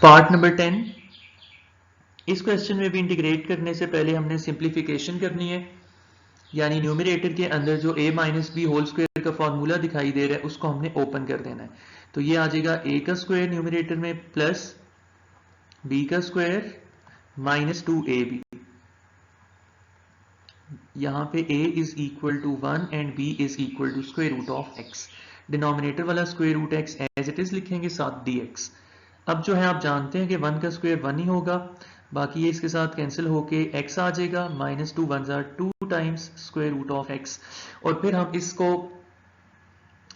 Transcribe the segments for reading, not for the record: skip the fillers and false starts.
Part number 10। इस question में भी इंटीग्रेट करने से पहले हमने सिंप्लीफिकेशन करनी है, यानी न्यूमरेटर के अंदर जो a minus b whole square का फॉर्मूला दिखाई दे रहा है उसको हमने ओपन कर देना है। तो ये आ जाएगा a का स्क्वायर न्यूमरेटर में प्लस b का स्क्वायर माइनस 2ab। यहाँ पे a is equal to 1 and b is equal to square root of x। Denominator वाला square root x as it is लिखेंगे, साथ dx। अब जो है आप जानते हैं कि 1 का स्क्वायर 1 ही होगा, बाकी ये इसके साथ कैंसिल होके x आ जाएगा, माइनस 2 वन जार 2 times square root of x। और फिर हम इसको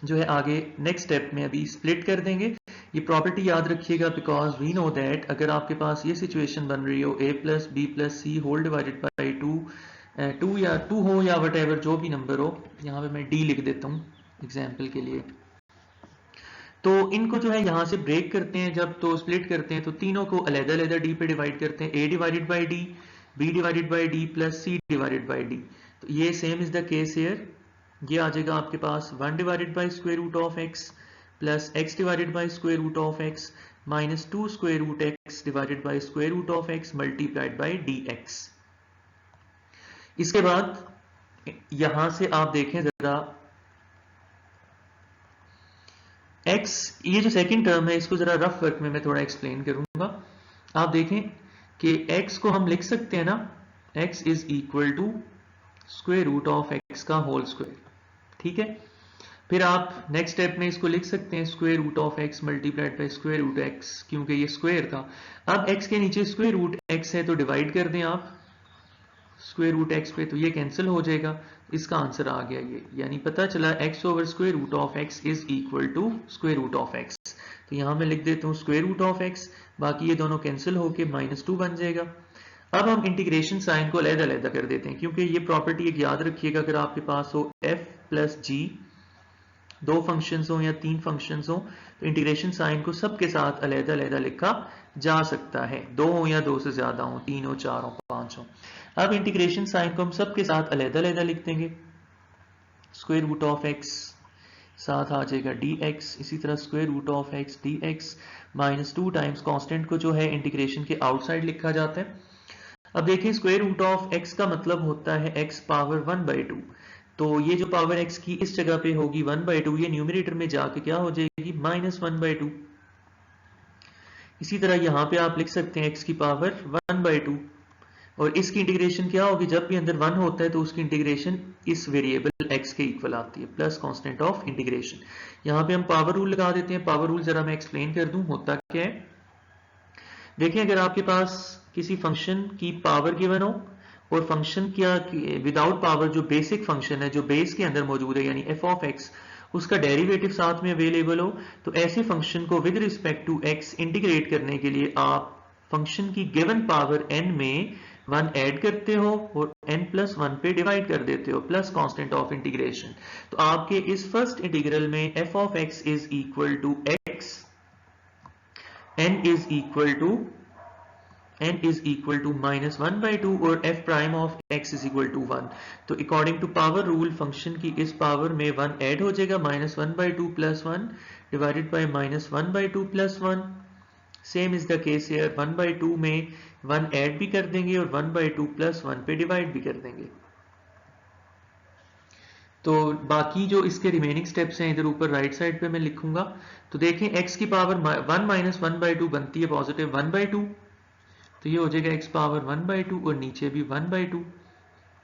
जो है आगे नेक्स्ट स्टेप में अभी स्प्लिट कर देंगे। ये प्रॉपर्टी याद रखिएगा, बिकॉज वी नो दैट अगर आपके पास ये सिचुएशन बन रही हो a plus b plus c whole divided by 2 या 2 हो या वट एवर जो भी नंबर हो, यहाँ पे मैं d लिख देता हूँ एग्जाम्पल के लिए। तो इनको जो है यहाँ से ब्रेक करते हैं जब, तो स्प्लिट करते हैं, तो तीनों को अलग अलग डी पे डिवाइड करते हैं, a divided by d, b divided by d plus c divided by d. तो ये same is the case here. ये आ जाएगा आपके पास 1 divided by square root of x plus x divided by square root of x minus 2 square root x divided by square root of x multiplied by dx। इसके बाद यहां से आप देखें जरा x, ये जो सेकंड टर्म है इसको जरा रफ वर्क में मैं थोड़ा एक्सप्लेन करूंगा। आप देखें कि x को हम लिख सकते हैं ना, x is equal to square root of x का होल स्क्वायर, ठीक है। फिर आप नेक्स्ट स्टेप में इसको लिख सकते हैं square root of x multiplied by square root x, क्योंकि ये स्क्वायर था। अब x के नीचे स्क्वायर रूट x है तो डिवाइड कर दें आप स्क्वायर रूट x पे, तो ये कैंसिल हो जाएगा। इसका आंसर आ गया ये, यानी पता चला x over square root of x is equal to square root of x। तो यहां मैं लिख देता हूँ स्क्वायर रूट ऑफ x, बाकी ये दोनों कैंसिल होके माइनस 2 बन जाएगा। अब हम इंटीग्रेशन साइन को अलग अलग कर देते हैं, क्योंकि ये प्रॉपर्टी एक याद रखिएगा, अगर आपके पास हो f प्लस g, 2 फंक्शंस हो या 3 फंक्शंस हो, तो इंटीग्रेशन साइन को सबके साथ अलग अलग लिखा जा सकता है, 2 हो या 2 से ज्यादा हो, 3 हो, 4 हो, 5 हो। अब इंटीग्रेशन साइन को हम सबके साथ अलग अलग लिख देंगे। स्क्वायर रूट ऑफ x साथ आ जाएगा dx, इसी तरह square root of x dx minus 2 times constant को जो है इंटीग्रेशन के आउटसाइड लिखा जाता है। अब देखिए स्क्वायर रूट ऑफ x का मतलब होता है x पावर 1/2। तो ये जो पावर x की इस जगह पे होगी 1/2, ये न्यूमरेटर में जाके क्या हो जाएगी माइनस 1/2। इसी तरह यहाँ पे आप लिख सकते हैं x की पावर 1/2, और इसकी इंटीग्रेशन क्या होगी, जब भी अंदर 1 होता है तो उसकी इंटीग्रेशन इस वेरिएबल x के इक्वल आती है, प्लस कांस्टेंट ऑफ इंटीग्रेशन। यहाँ पे हम पावर रूल लगा देते हैं। पावर रूल जरा मैं एक्सप्लेन कर दूं होता क्या है। देखिए अगर आपके पास किसी फंक्शन की पावर गिवन हो और फंक्शन क्या विदाउट पावर जो बेसिक फंक्शन है जो बेस के अंदर मौजूद है, यानी f ऑफ x, उसका डेरिवेटिव साथ में अवेलेबल हो, तो ऐसे फंक्शन को with respect to x integrate करने के लिए आप फंक्शन की गिवन पावर n में 1 ऐड करते हो और n प्लस 1 पे डिवाइड कर देते हो, प्लस कांस्टेंट ऑफ इंटीग्रेशन। तो आपके इस फर्स्ट इंटीग्रल में f of x is equal to x, n is equal to minus 1/2 और f prime of x is equal to 1। तो according to power rule function की इस पावर में 1 add हो जाएगा, minus 1/2 plus 1 divided by minus 1/2 plus 1। Same is the case here, 1/2 में 1 add भी कर देंगे और 1/2 प्लस 1 पे डिवाइड भी कर देंगे। तो बाकी जो इसके रिमेनिंग स्टेप्स हैं इधर ऊपर राइट साइड पे मैं लिखूंगा। तो देखें x की पावर 1 माइनस 1/2 बनती है पॉजिटिव 1/2, तो ये हो जाएगा x पावर 1/2 और नीचे भी 1/2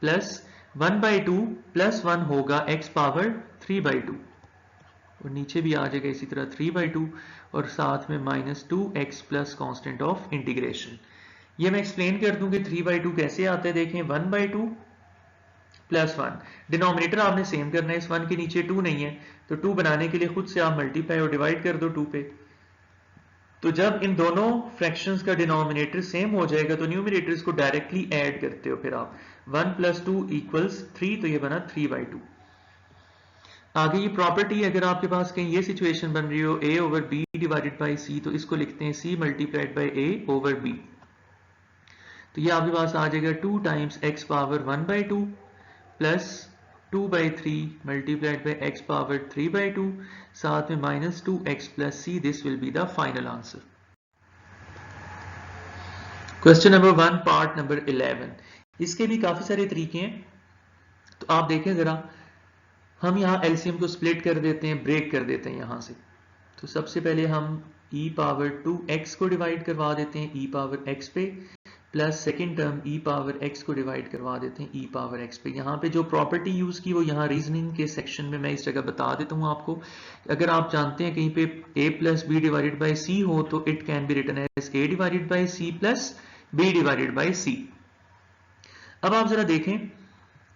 प्लस 1/2 प्लस 1 होगा x पावर 3/2 और नीचे भी आ जाएगा इसी तरह 3/2 और साथ में minus 2x plus constant of integration. ये मैं एक्सप्लेन कर दूं कि 3/2 कैसे आता है। देखें 1/2 प्लस 1, डिनोमिनेटर आपने सेम करना है, इस 1 के नीचे 2 नहीं है, तो 2 बनाने के लिए खुद से आप मल्टीप्लाई और डिवाइड कर दो 2 पे। तो जब इन दोनों फ्रैक्शंस का डिनोमिनेटर सेम हो जाएगा तो न्यूमरेटर्स को डायरेक्टली ऐड करते हो, फिर आप 1 प्लस 2 इक्वल्स 3, तो ये बना 3/2। आगे ये प्रॉपर्टी, अगर आपके पास कहीं ये सिचुएशन बन रही हो a over b divided by c, तो इसको लिखते हैं c multiplied by a over b। तो ये आपके पास आ जाएगा 2 times x power 1/2 plus 2/3 multiplied by x power 3/2, साथ में minus 2x plus c। This will be the final answer. Question number 1 part number 11। इसके भी काफी सारे तरीके हैं, तो आप देखें जरा। हम यहाँ एलसीएम को स्प्लिट कर देते हैं, ब्रेक कर देते हैं यहाँ से। तो सबसे पहले हम e पावर 2x को डिवाइड करवा देते हैं e पावर x पे, plus second term e power x को डिवाइड करवा देते हैं e पावर x पे। यहाँ पे जो प्रॉपर्टी यूज की वो यहाँ रीजनिंग के सेक्शन में मैं इस जगह बता देता हूँ आपको। अगर आप जानते हैं कहीं पे a plus B divided by C हो तो it can be written as a divided by C plus b divided by C. अब आप जरा देखें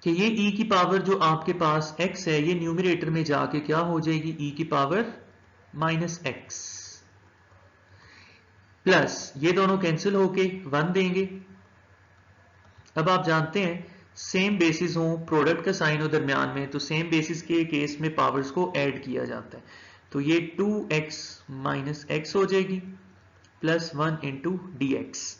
कि ये e की पावर जो आपके पास x है, ये न्यूमरेटर में जाके क्या हो जाएगी, e की पावर माइनस x, प्लस ये दोनों कैंसिल होके 1 देंगे। अब आप जानते हैं सेम बेसिस हो, प्रोडक्ट का साइन हो दरमियान में, तो सेम बेसिस के केस में पावर्स को ऐड किया जाता है। तो ये 2x माइनस x हो जाएगी प्लस 1 इंटू डी एक्स।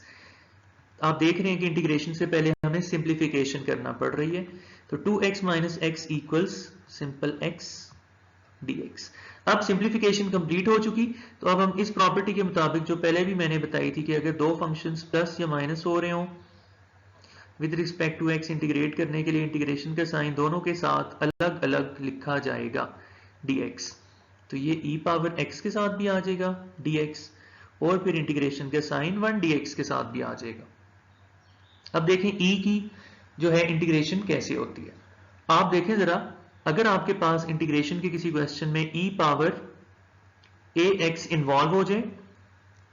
आप देख रहे हैं कि इंटीग्रेशन से पहले हमें सिंप्लीफिकेशन करना पड़ रही है। तो 2x minus x equals simple x dx। अब सिंप्लीफिकेशन कंप्लीट हो चुकी, तो अब हम इस प्रॉपर्टी के मुताबिक जो पहले भी मैंने बताई थी कि अगर दो फंक्शंस प्लस या माइनस हो रहे हो with respect to x, integrate करने के लिए इंटीग्रेशन का साइन दोनों के साथ अलग अलग लिखा जाएगा dx। तो ये e पावर x के साथ भी आ जाएगा dx, और फिर इंटीग्रेशन का साइन 1 dx के साथ भी आ जाएगा। अब देखें e की जो है इंटीग्रेशन कैसे होती है। आप देखें जरा, अगर आपके पास इंटीग्रेशन के किसी क्वेश्चन में e पावर ax इन्वॉल्व हो जाए,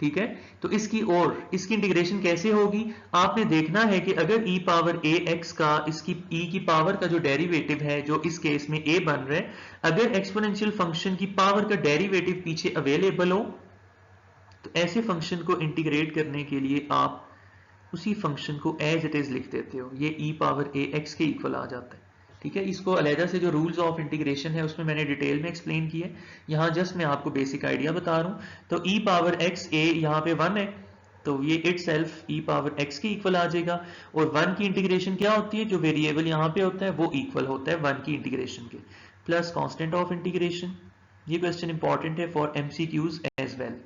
ठीक है, तो इसकी इंटीग्रेशन कैसे होगी। आपने देखना है कि अगर e पावर ax का इसकी e की पावर का जो डेरिवेटिव है, जो इस केस में a बन रहा है, अगर एक्सपोनेंशियल फंक्शन की पावर का डेरिवेटिव पीछे अवेलेबल हो तो ऐसे फंक्शन को इंटीग्रेट करने के लिए आप उसी फंक्शन को एज इट इज लिख देते हो, ये e पावर ax के इक्वल आ जाता है। ठीक है, इसको अलहदा से जो रूल्स ऑफ इंटीग्रेशन है उसमें मैंने डिटेल में एक्सप्लेन किया है, यहाँ जस्ट मैं आपको बेसिक आइडिया बता रहा हूँ। तो e पावर x a यहाँ पे 1 है, तो ये it self e power x के इक्वल आ जाएगा। और 1 की इंटीग्रेशन क्या होती है, जो वेरिएबल यहाँ पे होता है वो इक्वल होता है 1 की इंटीग्रेशन के, प्लस कॉन्स्टेंट ऑफ इंटीग्रेशन। ये क्वेश्चन इंपॉर्टेंट है फॉर MCQs एज वेल।